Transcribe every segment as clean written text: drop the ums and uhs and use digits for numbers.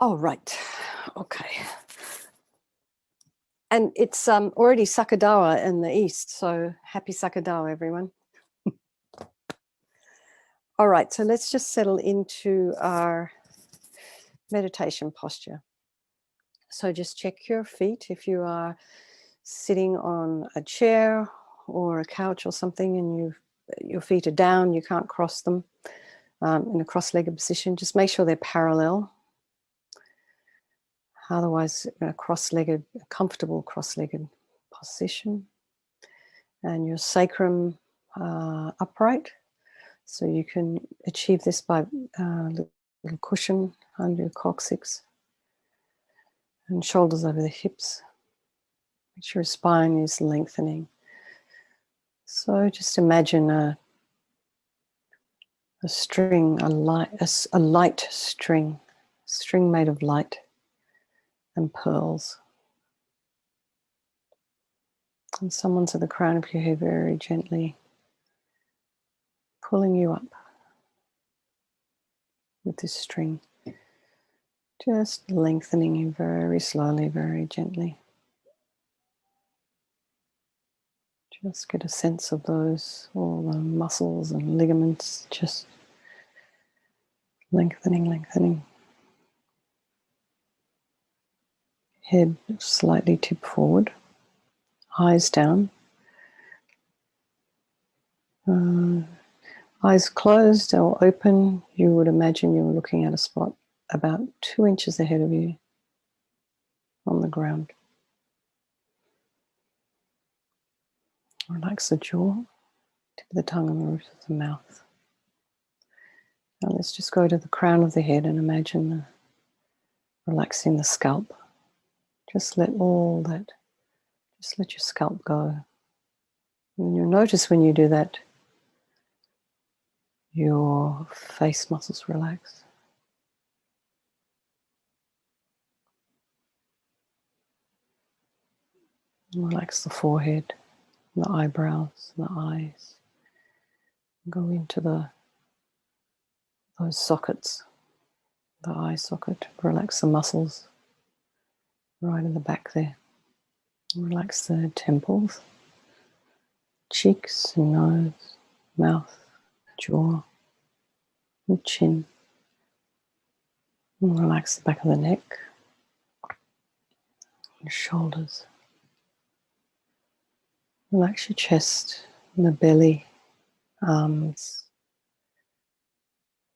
Oh, right. Okay. And it's already Sakadawa in the east, so happy Sakadawa, everyone. All right, so let's just settle into our meditation posture. So just check your feet. If you are sitting on a chair or a couch or something and your feet are down, you can't cross them in a cross-legged position, just make sure they're parallel. Otherwise, a cross-legged, a comfortable cross-legged position. And your sacrum upright. So you can achieve this by a little cushion under your coccyx and shoulders over the hips. Make sure your spine is lengthening. So just imagine a string, a light string made of light and pearls. And someone's at the crown of your head very gently pulling you up with this string. Just lengthening you very slowly, very gently. Just get a sense of all the muscles and ligaments, just lengthening. Head slightly tipped forward, eyes down. Eyes closed or open, you would imagine you're looking at a spot about 2 inches ahead of you on the ground. Relax the jaw, tip of the tongue and the roof of the mouth. Now let's just go to the crown of the head and imagine relaxing the scalp. Just let your scalp go. And you'll notice when you do that, your face muscles relax. And relax the forehead, and the eyebrows, and the eyes. Go into those sockets, the eye socket. Relax the muscles right in the back there. Relax the temples, cheeks and nose, mouth, jaw, and chin. And relax the back of the neck and shoulders. Relax your chest and the belly, arms,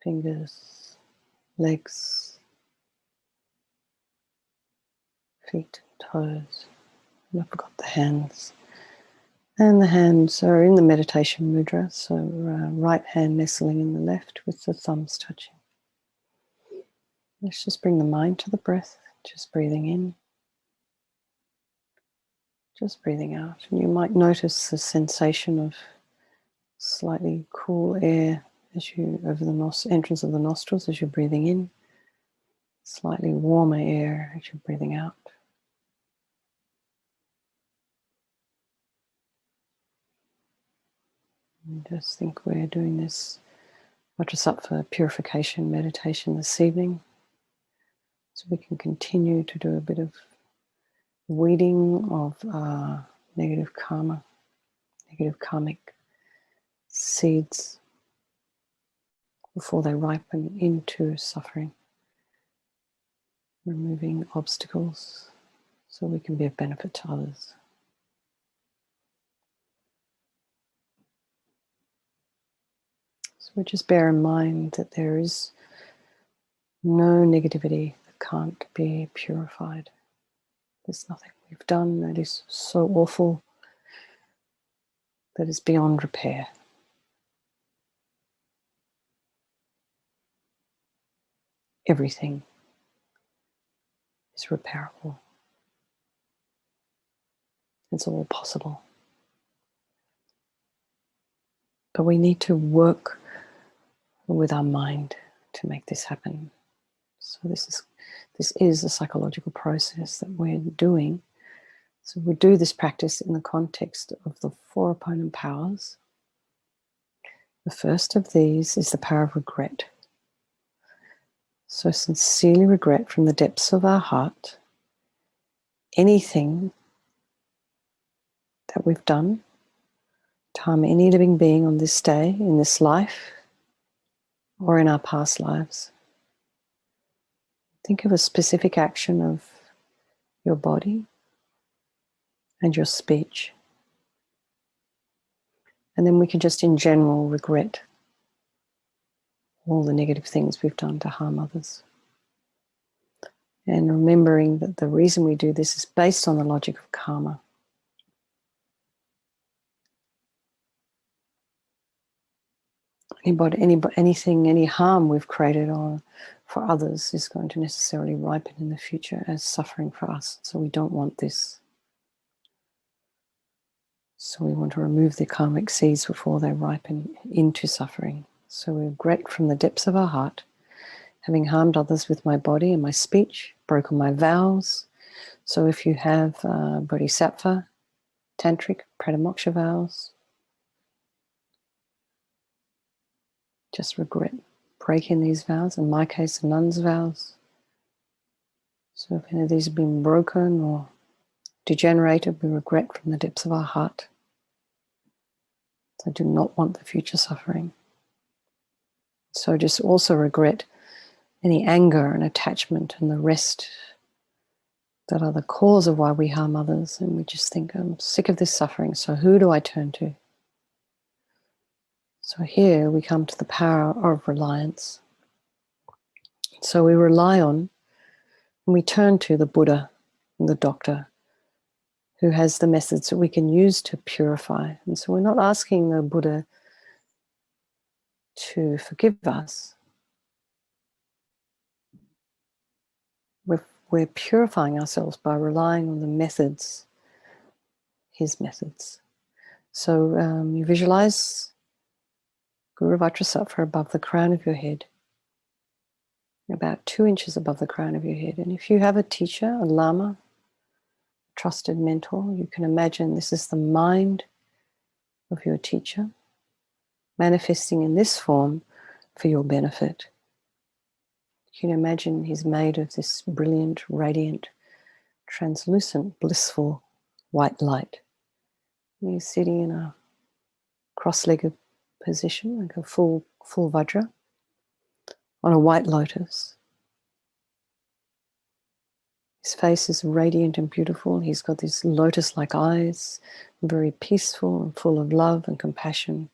fingers, legs, feet, toes. And I forgot the hands. And the hands are in the meditation mudra, so right hand nestling in the left with the thumbs touching. Let's just bring the mind to the breath, just breathing in, just breathing out. And you might notice the sensation of slightly cool air over the entrance of the nostrils as you're breathing in, slightly warmer air as you're breathing out. And just think we're doing this Vajrasattva purification meditation this evening, so we can continue to do a bit of weeding of negative karma, negative karmic seeds before they ripen into suffering, removing obstacles so we can be of benefit to others. So we just bear in mind that there is no negativity that can't be purified. There's nothing we've done that is so awful that is beyond repair. Everything is repairable. It's all possible. But we need to work with our mind to make this happen. So this is a psychological process that we're doing. So we do this practice in the context of the 4 opponent powers. The first of these is the power of regret. So sincerely regret from the depths of our heart anything that we've done to harm any living being on this day, in this life, or in our past lives. Think of a specific action of your body and your speech. And then we can just in general regret all the negative things we've done to harm others. And remembering that the reason we do this is based on the logic of karma. Anything, any harm we've created for others is going to necessarily ripen in the future as suffering for us. So we don't want this. So we want to remove the karmic seeds before they ripen into suffering. So we regret from the depths of our heart, having harmed others with my body and my speech, broken my vows. So if you have Bodhisattva, Tantric, Pratamoksha vows, just regret breaking these vows. In my case, the nun's vows. So if any of these have been broken or degenerated, we regret from the depths of our heart. I do not want the future suffering. So just also regret any anger and attachment and the rest that are the cause of why we harm others. And we just think, I'm sick of this suffering, so who do I turn to? So here we come to the power of reliance. So we rely on, and we turn to the Buddha and the doctor, who has the methods that we can use to purify. And so we're not asking the Buddha to forgive us. We're purifying ourselves by relying on the methods, his methods. So you visualize Guru Vajrasattva above the crown of your head, about 2 inches above the crown of your head. And if you have a teacher, a LAMA, trusted mentor, you can imagine this is the mind of your teacher manifesting in this form for your benefit. You can imagine he's made of this brilliant, radiant, translucent, blissful white light. And he's sitting in a cross-legged position, like a full Vajra, on a white lotus. His face is radiant and beautiful. He's got these lotus-like eyes, very peaceful and full of love and compassion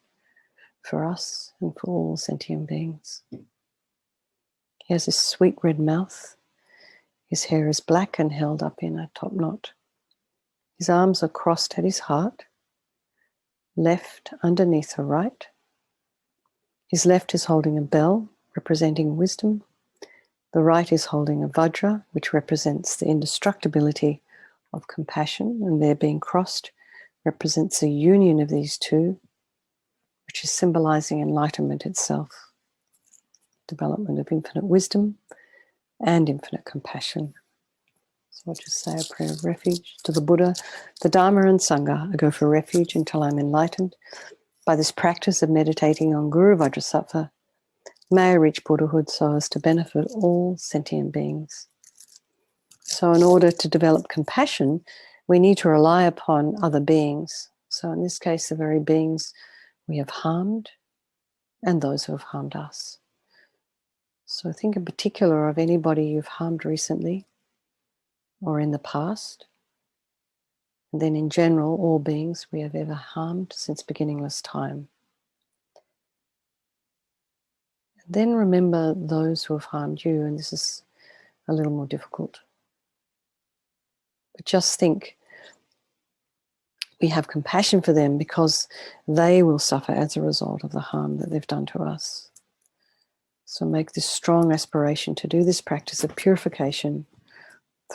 for us and for all sentient beings. He has this sweet red mouth. His hair is black and held up in a top knot. His arms are crossed at his heart, left underneath her right. His left is holding a bell, representing wisdom. The right is holding a Vajra, which represents the indestructibility of compassion, and their being crossed represents the union of these two, which is symbolizing enlightenment itself, development of infinite wisdom and infinite compassion. So I'll just say a prayer of refuge to the Buddha, the Dharma and Sangha. I go for refuge until I'm enlightened. By this practice of meditating on Guru Vajrasattva, may I reach Buddhahood so as to benefit all sentient beings. So in order to develop compassion, we need to rely upon other beings. So in this case, the very beings we have harmed and those who have harmed us. So think in particular of anybody you've harmed recently or in the past. And then in general, all beings we have ever harmed since beginningless time. And then remember those who have harmed you, and this is a little more difficult. But just think, we have compassion for them because they will suffer as a result of the harm that they've done to us. So make this strong aspiration to do this practice of purification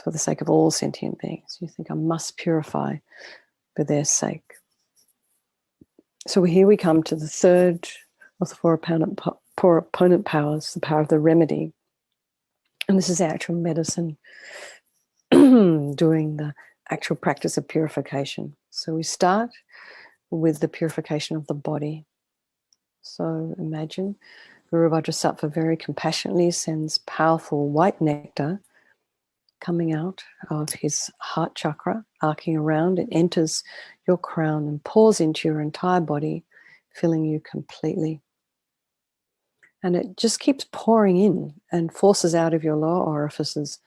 for the sake of all sentient beings. You think, I must purify for their sake. So here we come to the third of the four opponent powers, the power of the remedy. And this is actual medicine, doing the actual practice of purification. So we start with the purification of the body. So imagine Guru Vajrasattva very compassionately sends powerful white nectar coming out of his heart chakra, arcing around. It enters your crown and pours into your entire body, filling you completely. And it just keeps pouring in and forces out of your lower orifices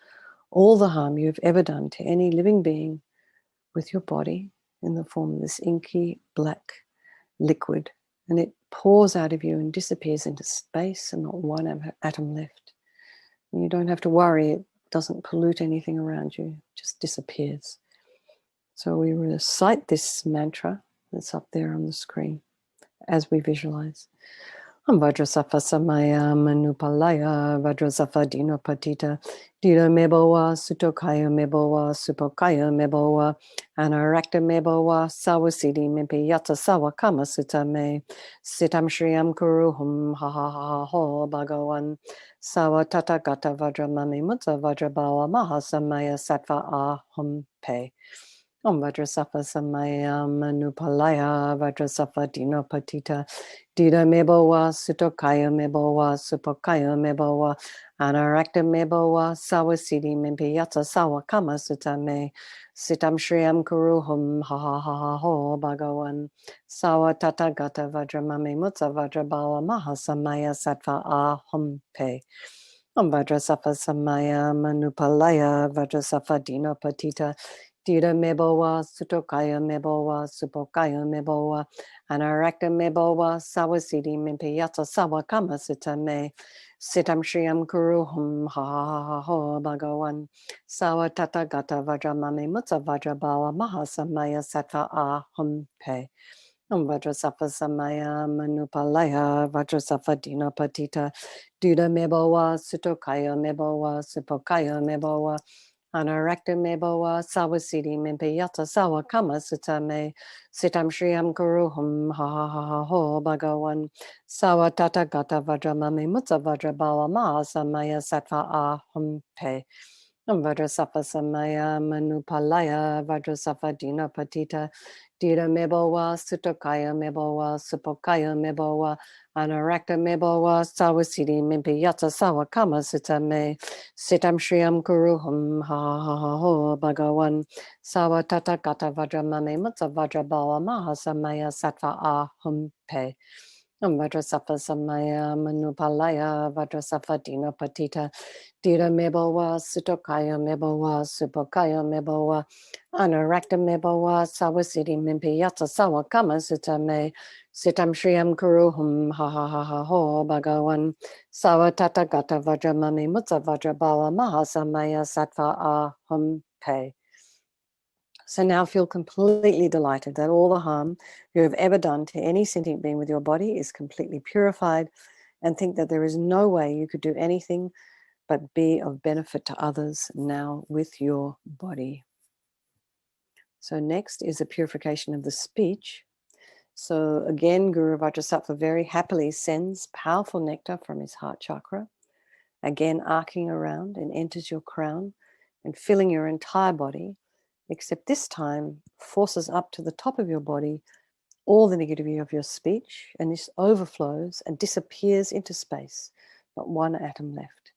all the harm you've ever done to any living being with your body in the form of this inky black liquid. And it pours out of you and disappears into space, and not one atom left. And you don't have to worry, it doesn't pollute anything around you, it just disappears. So we recite this mantra that's up there on the screen as we visualize. Vajrasattva samaya manupalaya Vajrasattva dinopatita dida mebowa sutokaya mebowa supokaya mebowa anarakta mebowa sawasidi mimpi yata sawa kama sutame sitam shriyam kuruhum ha ha ha ho bhagawan sawa tata gata vajramami mutta vajrabawa maha samaya sattva aham pe. Om Vajrasattva samaya manupalaya Vajrasattva dinopatita dida mebowa sutokaya mebowa supokaya mebowa anarakta mebowa sawasidi mimpi yata sawa kama sutame sitam shriyam kuruhum ha ha ha ha ho bhagawan sawa tata gata vajramami mutta vajrabawa maha samaya sattva aham pe. Om Vajrasattva samaya manupalaya Vajrasattva dinopatita dida mebowa sutokaya mebowa supokaya mebowa anarakta mebowa sawasidi mimpi yata sawa kama sutame sitam shriyam kuruhum ha ha ha ha ho bhagawan sawa tata gata vajramami mutta vajrabawa maha samaya sattva aham pe. Om Vajrasattva samaya manupalaya Vajrasattva dinopatita dida mebowa sutokaya mebowa supokaya mebowa anarakta mebowa sawasidi mimpi yata sawa kama sutame sitam shriyam kuruhum ha ha ha ha ho bhagawan sawa tata gata vajramami mutta vajrabawa maha samaya sattva aham pe. Om Vajrasattva samaya manupalaya Vajrasattva dinopatita dida mebowa sutokaya mebowa supokaya mebowa anarakta mebowa sawasidi mimpi yata sawa kama sutame sitam shriyam kuruhum ha ha ha ha ho bhagawan sawa tata gata vajramami mutta vajrabawa maha samaya sattva aham pe. Om Vajrasattva samaya manupalaya Vajrasattva dinopatita dida mebowa sutokaya mebowa supokaya mebowa anarakta mebowa sawasidi mimpi yata sawa kama sutame sitam shriyam kuruhum ha ha ha ha ho bhagawan sawa tata gata vajramami mutta vajrabawa maha samaya sattva aham pe. So now feel completely delighted that all the harm you have ever done to any sentient being with your body is completely purified, and think that there is no way you could do anything but be of benefit to others now with your body. So next is a purification of the speech. So again, Guru Vajrasattva very happily sends powerful nectar from his heart chakra, again arcing around and enters your crown and filling your entire body, except this time forces up to the top of your body all the negativity of your speech, and this overflows and disappears into space, not one atom left.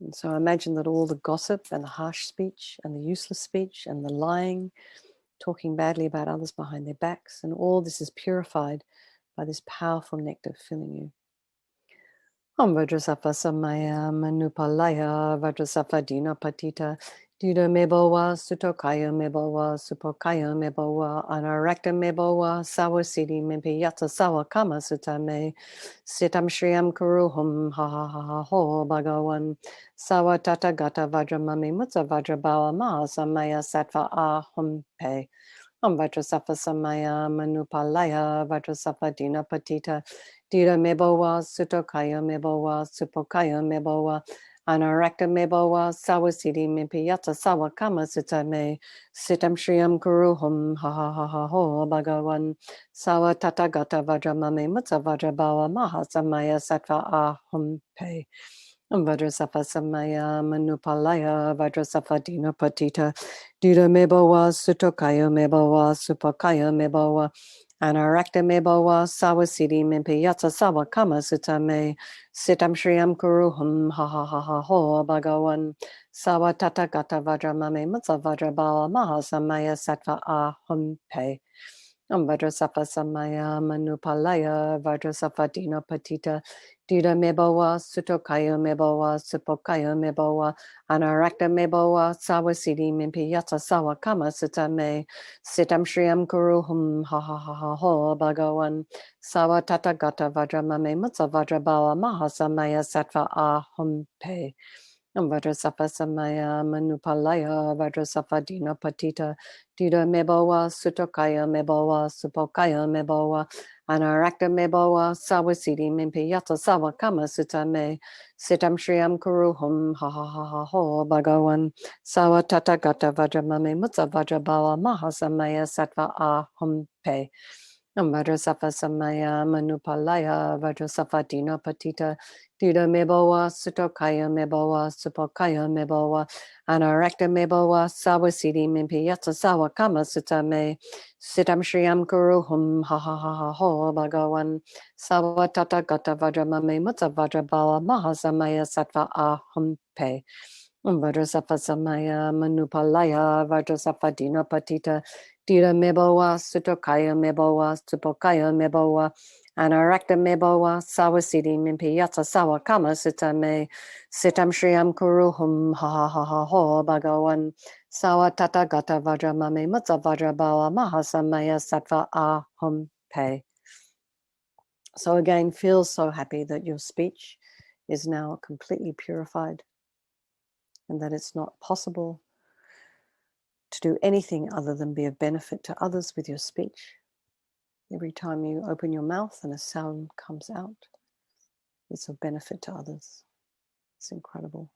And so imagine that all the gossip and the harsh speech and the useless speech and the lying, talking badly about others behind their backs, and all this is purified by this powerful nectar filling you. Om Vajrasattva samaya manupalaya Vajrasattva dinopatita dida mebowa sutokaya mebowa supokaya mebowa anarakta mebowa sawasidi mimpi yata sawa kama sutame sitam shriyam kuruhum ha ha ha ha ho bhagawan sawa tata gata vajramami mutta vajrabawa maha samaya sattva aham pe. Om Vajrasattva samaya manupalaya Vajrasattva dinopatita dida mebowa sutokaya mebowa supokaya mebowa anarakta mebowa sawasidi mimpi yata sawa kama sutame sitam shriyam kuruhum ha ha ha ha ho bhagawan sawa tata gata vajramami mutta vajrabawa maha samaya sattva aham pe. Om Vajrasattva samaya manupalaya Vajrasattva dinopatita dida mebowa sutokaya mebowa supokaya mebowa Anarakta me bawa sawasidi mimpi yatsa sawa kama sutame sitam shriyam kuruhum ha ha ha ha ho bhagawan sawa tata gata vajra mame mutsa vajra bala maha samaya sattva ahum pe. Vajrasattva samaya manupalaya Vajrasattva dina patita dida mebawa sutokaya mebawa supokaya mebawa anarakta mebawa sawasidi mimpi yatsa sawa kama sutame sitam shriyam kuruhum ha ha ha ha ho bhagawan sawa tata gata vajra mame mutsa vajra bala maha samaya sattva ahum pe. Vajrasattva samaya manupalaya Vajrasattva dina patita dida mebawa sutokaya mebawa supokaya mebawa anarakta mebawa sawasidi mimpi yata sawa kama sutame sitam shriyam kuruhum ha ha ha ha ho bhagawan sawa tata gata vajramame mutsa vajrabala maha samaya sattva ahum pe. Vajrasattva samaya manupalaya Vajrasattva dina patita dida mebawa sutokaya mebawa supokaya mebawa anarakta mebawa sawasidi mimpi yatsa sawa kama sutame sitam shriyam kuruhum ha ha ha ha ho bhagawan sawa tata gata vajramame mutsa vajrabala maha samaya sattva ahum pe. Vajrasattva samaya manupalaya Vajrasattva dina patita dida mebawa sutokaya mebawa supokaya mebawa anarakta mebawa sawasidi mimpi yatsa sawa kama sutame sitam shriyam kuruhum ha ha ha ha ho bhagawan sawa tata gata vajramame mutsa vajrabala maha samaya sattva ahum pe. So again, feel so happy that your speech is now completely purified and that it's not possible to do anything other than be of benefit to others with your speech. Every time you open your mouth and a sound comes out, it's of benefit to others. It's incredible.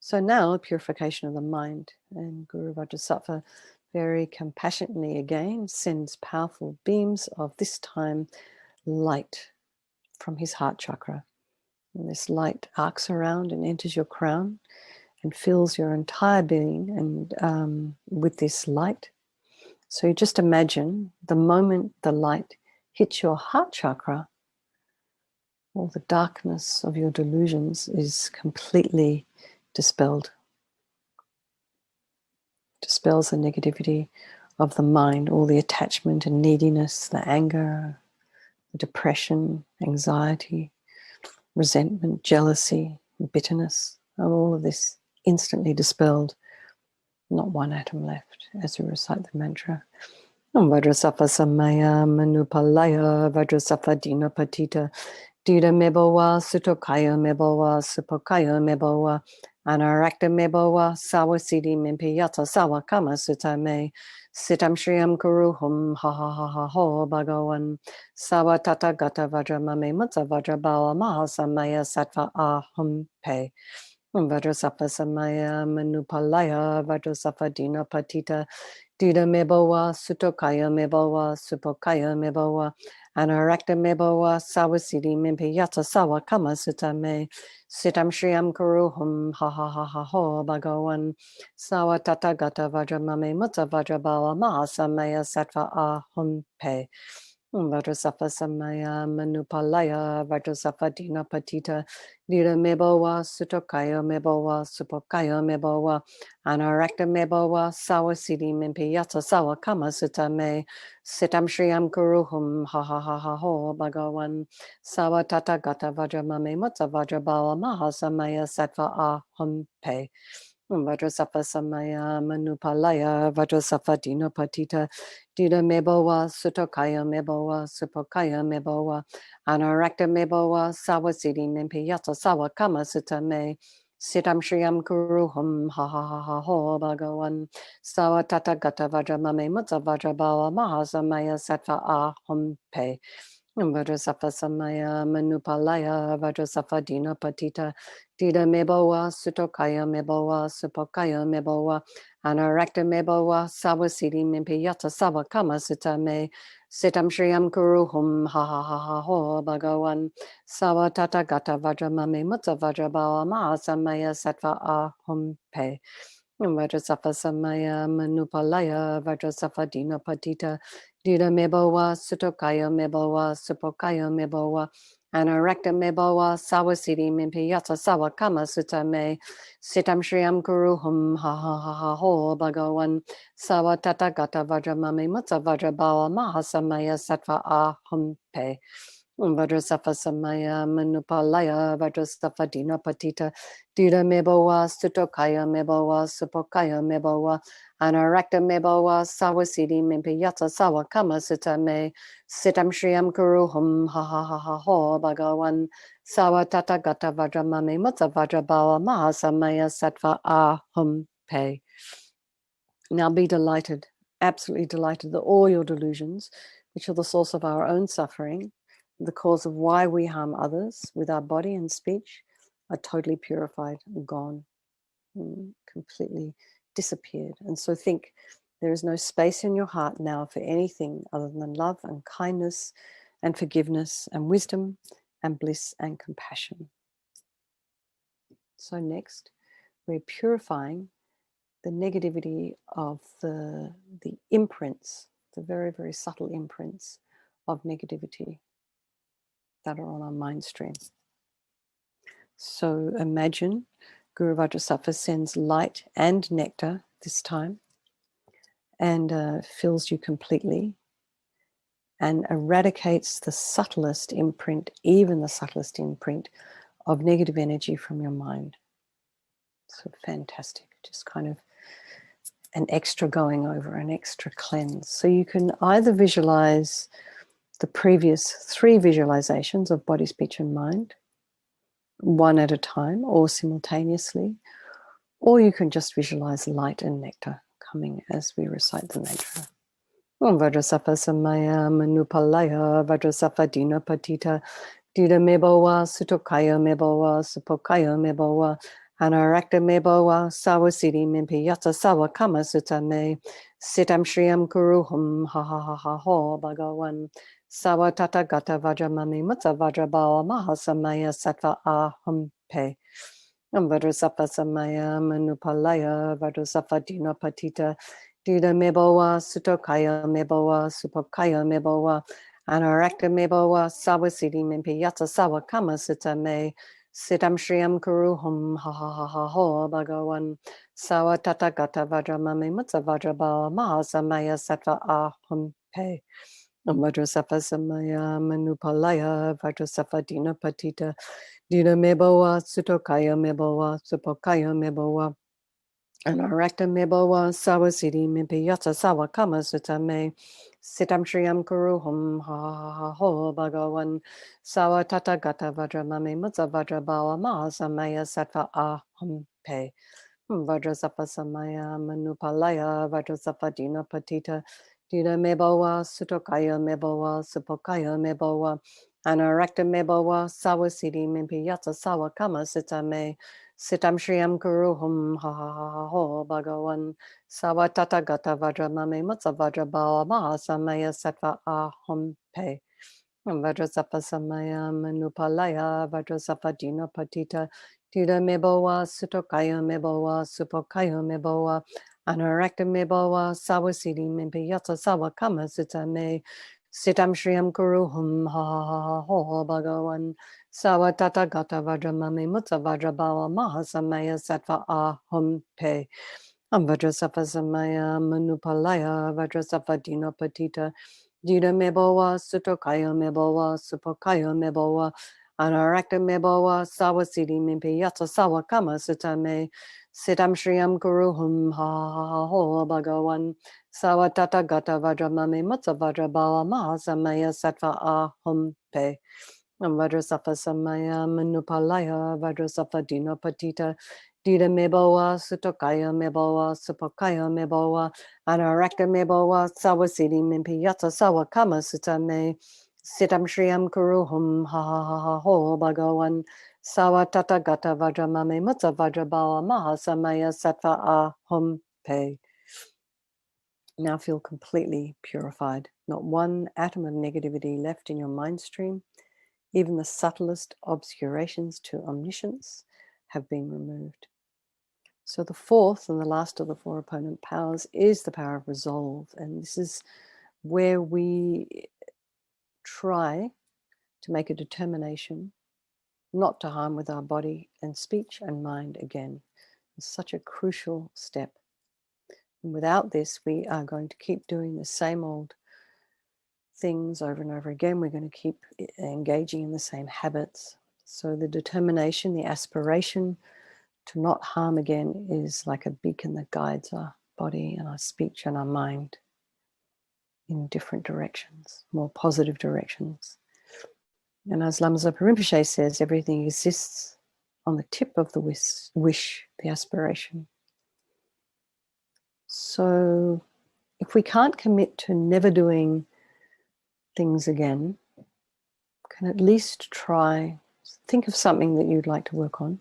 So now, purification of the mind. And Guru Vajrasattva very compassionately again sends powerful beams of this time light from his heart chakra. And this light arcs around and enters your crown and fills your entire being and with this light. So you just imagine the moment the light hits your heart chakra, all the darkness of your delusions is completely dispelled. Dispels the negativity of the mind, all the attachment and neediness, the anger, the depression, anxiety, resentment, jealousy, bitterness, and all of this instantly dispelled. Not one atom left as you recite the mantra. Vajrasattva samaya manupalaya Vajrasattva dina patita dida mebawa sutokaya mebawa supokaya mebawa anarakta mebawa sawasidi mimpi yata sawa kama sutame sitam shriyam kuruhum ha ha ha ha ho bhagawan sawa tata gata vajramame mutsa vajrabala maha samaya sattva ahum pe. Vajrasattva samaya manupalaya Vajrasattva dina patita dida mebawa sutokaya mebawa supokaya mebawa anarakta mebawa sawasidi mimpi yata sawa kama sutame sitam shriyam kuruhum ha ha ha ha ho bhagawan sawa tata gata vajramame mutsa vajrabala maha samaya sattva ahum pe. Vajrasattva samaya manupalaya Vajrasattva dina patita dida mebawa sutokaya mebawa supokaya mebawa anarakta mebawa sawasidi mimpi yata sawa kama sutame sitam shriyam kuruhum ha ha ha ha ho bhagawan sawa tata gata vajramame mutsa vajrabala maha samaya sattva ahum pe. Vajrasattva samaya manupalaya Vajrasattva dina patita dida mebawa sutokaya mebawa supokaya mebawa anarakta mebawa sawasidi mimpi yata sawa kama sutame sitam shriyam kuruhum ha ha ha ha ho bhagawan sawa tata gata vajramame mutsa vajrabala maha samaya sattva ahum pe. Vajrasattva samaya manupalaya Vajrasattva dina patita dida mebawa sutokaya mebawa supokaya mebawa anarakta mebawa sawasidi mimpi yata sawa kama sutame sitam shriyam kuruhum ha ha ha ha ho bhagawan sawa tata gata vajramame mutsa vajrabala maha samaya sattva ahum pe. Vajrasattva Samaya Manupalaya Vajrasattva Dina Patita Dida Mebowa Sutokaya Mebowa Supokaya Mebowa Anarakta Mebowa Sawasidi Mimpiyata Sawa Kama Sutame Sitam Shriyam Kuruhum Ha Ha Ha Ha Ho Bhagawan Sawa Tata Gata Vajramami Mutsa Vajrabawa Mahasamaya Sattva Ahum Pe Vajrasattva Samaya Manupalaya Vajrasattva Dina Patita Dida Mebowa Sutokaya Mebowa Supokaya Mebowa Anarakta Mebowa Sawasidi Mimpiyata Sawa Kama Sutame Sitam Shriyam Kuruhum Ha Ha Ha Ha Ho Bhagawan Sawa Tata Gata Vajramami Mutsa Vajrabawa Mahasamaya Sattva Ahum Pe. Now be delighted, absolutely delighted that all your delusions, which are the source of our own suffering, the cause of why we harm others with our body and speech, are totally purified and gone, completely disappeared. And so think, there is no space in your heart now for anything other than love and kindness and forgiveness and wisdom and bliss and compassion. So next, we're purifying the negativity of the imprints, the very, very subtle imprints of negativity that are on our mind stream. So imagine Guru Vajrasattva sends light and nectar this time and fills you completely and eradicates the subtlest imprint, even the subtlest imprint of negative energy from your mind. So fantastic, just kind of an extra going over, an extra cleanse. So you can either visualize the previous 3 visualizations of body, speech, and mind, one at a time or simultaneously, or you can just visualize light and nectar coming as we recite the mantra. Om Vajrasattva Samaya Manupalaya Vajrasattva Dina Patita Dida Mebowa Sutokaya Mebowa Supokaya Mebowa Anarakta Mebowa Sawasidi Mimpiyata Sawa Kama Sutame Sitam Shriyam Kuruhum Ha Ha Ha Ha Ho Bhagawan Sawa Tata Gata Vajramami Mutsa Vajrabawa Mahasamaya Sattva Ahum Pe Vajrasattva Samaya Manupalaya Vajrasattva Dina Patita Dida Mebowa Sutokaya Mebowa Supokaya Mebowa Anarakta Mebowa Sawasidi Mimpiyata Sawa Kama Sutame Sitam Shriyam Kuruhum Ha Ha Ha Ha Ho Bhagawan Sawa Tata Gata Vajramami Mutsa Vajrabawa Mahasamaya Sattva Ahum Pe Vajrasattva Samaya Manupalaya Vajrasattva Dina Patita Dida Mebowa Sutokaya Mebowa Supokaya Mebowa Anarakta Mebowa Sawasidi Mimpiyata Sawa Kama Sutame Sitam Shriyam Kuruhum Ha Ha Ha Ho Bhagawan Sawa Tata Gata Vajramami Mutsa Vajrabawa Mahasamaya Sattva Ahum Pe Vajrasattva Samaya Manupalaya Vajrasattva Dina Patita Dida Mebowa Sutokaya Mebowa Supokaya Mebowa Anarakta Mebowa Sawasidi Mimpiyata Sawa Kama Sutame Sitam Shriyam Kuruhum Ha Ha Ha Ha Ho Bhagawan Sawa Tata Gata Vajramami Mutsa Vajrabawa Mahasamaya Sattva Ahum Pe Vajrasattva Samaya Manupalaya Vajrasattva Dina Patita Dida Mebowa Sutokaya Mebowa Supokaya Mebowa Anarakta Mebowa Sawasidi Mimpiyata Sawa Kama Sutame Sitam Shriyam Kuruhum Ha Ha Ha Ha Ho Bhagawan Sawa Tata Gata Vajramami Mutsa Vajrabawa Mahasamaya Sattva Ahum Pe Vajrasattva Samaya Manupalaya Vajrasattva Dina Patita Dida Mebowa Sutokaya Mebowa Supokaya Mebowa Anarakta Mebowa Sawasidi Mimpiyata Sawa Kama Sutame Sitam Shriyam Kuruhum Ha Ha Ha Ho Bhagawan Sawa Tata Gata Vajramami Mutsa Vajrabawa Mahasamaya Sattva Ahum Pe Vajrasattva Samaya Manupalaya Vajrasattva Dina Patita Dida Mebowa Sutokaya Mebowa Supokaya Mebowa Anarakta Mebowa Sawasidi Mimpiyata Sawa Kama Sutame Sitam Shriyam Kuruhum Ha Ha Ha Ha Ho Bhagawan Sawa Tata Gata Vajramami Mutsa Vajrabawa Mahasamaya Sattva Ahum Pe. Now feel completely purified. Not one atom of negativity left in your mind stream. Even the subtlest obscurations to omniscience have been removed. So the fourth and the last of the four opponent powers is the power of resolve. And this is where we try to make a determination not to harm with our body and speech and mind again. It's such a crucial step. And without this, we are going to keep doing the same old things over and over again. We're going to keep engaging in the same habits. So the determination, the aspiration to not harm again is like a beacon that guides our body and our speech and our mind in different directions, more positive directions. And as Lama Zopa Rinpoche says, everything exists on the tip of the wish, the aspiration. So if we can't commit to never doing things again, can at least try, think of something that you'd like to work on,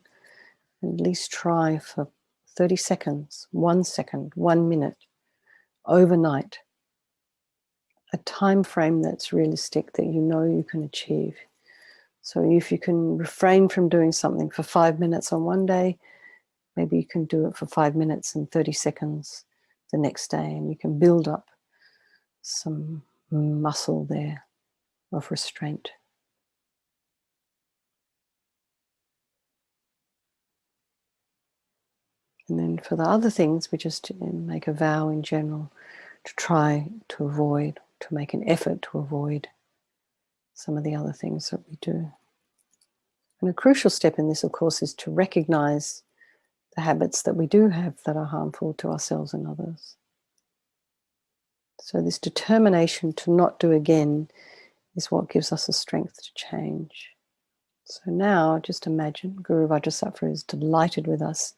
and at least try for 30 seconds, 1 second, 1 minute, overnight, a time frame that's realistic that you know you can achieve. So if you can refrain from doing something for 5 minutes on one day, maybe you can do it for 5 minutes and 30 seconds the next day, and you can build up some muscle there of restraint. And then for the other things, we just make a vow in general to try to avoid, to make an effort to avoid some of the other things that we do. And a crucial step in this, of course, is to recognize the habits that we do have that are harmful to ourselves and others. So this determination to not do again is what gives us the strength to change. So now just imagine Guru Vajrasattva is delighted with us,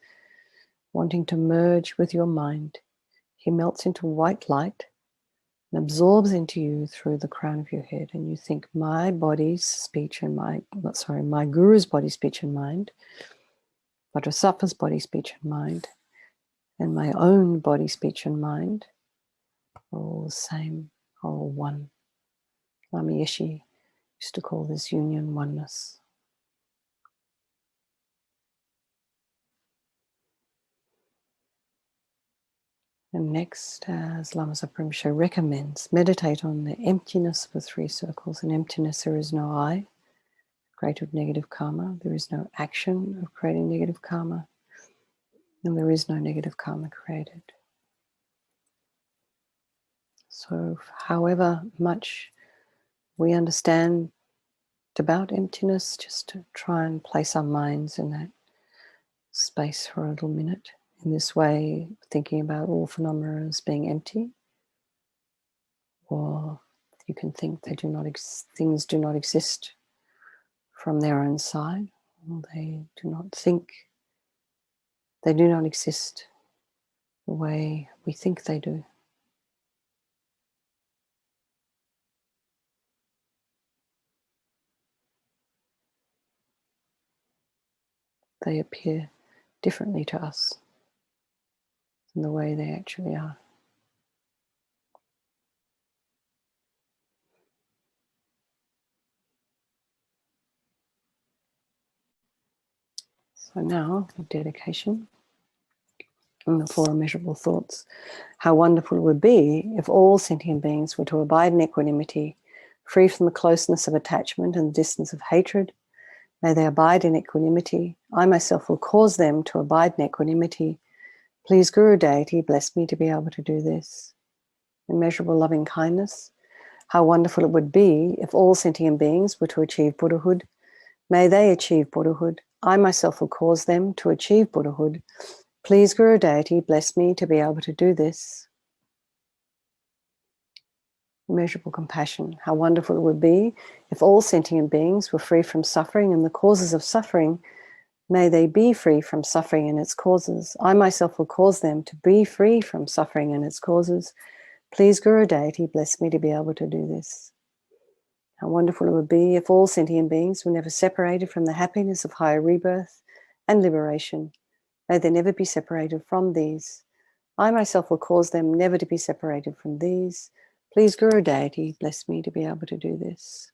wanting to merge with your mind. He melts into white light and absorbs into you through the crown of your head. And you think, my body's speech and my Guru's body, speech and mind, Vajrasattva's body, speech and mind, and my own body, speech and mind are all the same, are all one. Lama Yeshe used to call this union oneness. And next, as Lama Zopa Rinpoche recommends, meditate on the emptiness of the three circles. In emptiness, there is no I, created negative karma. There is no action of creating negative karma. And there is no negative karma created. So however much we understand about emptiness, just to try and place our minds in that space for a little minute. In this way, thinking about all phenomena as being empty, or you can think they things do not exist from their own side, or they do not exist the way we think they do. They appear differently to us than the way they actually are. So now, with dedication and the four immeasurable thoughts, how wonderful it would be if all sentient beings were to abide in equanimity, free from the closeness of attachment and the distance of hatred. May they abide in equanimity. I myself will cause them to abide in equanimity. Please, Guru Deity, bless me to be able to do this. Immeasurable loving kindness. How wonderful it would be if all sentient beings were to achieve Buddhahood. May they achieve Buddhahood. I myself will cause them to achieve Buddhahood. Please, Guru Deity, bless me to be able to do this. Immeasurable compassion. How wonderful it would be if all sentient beings were free from suffering and the causes of suffering. May they be free from suffering and its causes. I myself will cause them to be free from suffering and its causes. Please, Guru Deity, bless me to be able to do this. How wonderful it would be if all sentient beings were never separated from the happiness of higher rebirth and liberation. May they never be separated from these. I myself will cause them never to be separated from these. Please, Guru Deity, bless me to be able to do this.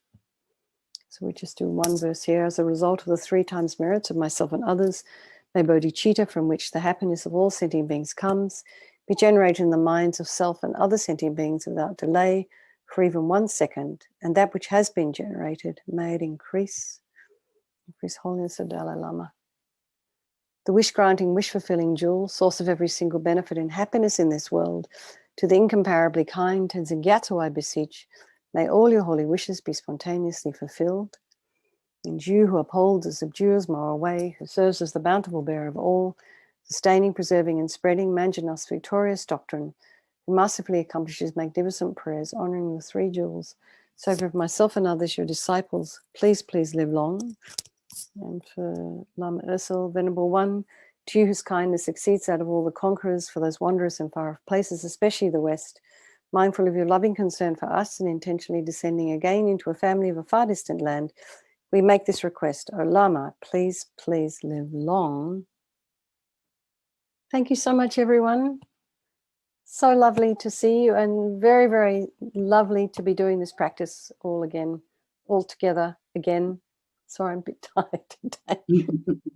So we just do one verse here. As a result of the 3 times merits of myself and others, May bodhicitta, from which the happiness of all sentient beings comes, be generated in the minds of self and other sentient beings without delay for even 1 second, and that which has been generated, may it increase. Increase holiness of Dalai Lama. The wish-granting, wish-fulfilling jewel, source of every single benefit and happiness in this world, to the incomparably kind Tenzin Gyatso I beseech, may all your holy wishes be spontaneously fulfilled. And you who upholds the subduer's moral way, who serves as the bountiful bearer of all, sustaining, preserving, and spreading Manjanath's victorious doctrine, who masterfully accomplishes magnificent prayers, honoring the 3 jewels, so for myself and others, your disciples, please, please live long. And for Lama Ursel, Venerable One, to you whose kindness exceeds that of all the conquerors, for those wondrous and far-off places, especially the West, mindful of your loving concern for us and intentionally descending again into a family of a far distant land, we make this request. O Lama, please, please live long. Thank you so much, everyone. So lovely to see you, and very, very lovely to be doing this practice all together again. Sorry, I'm a bit tired today.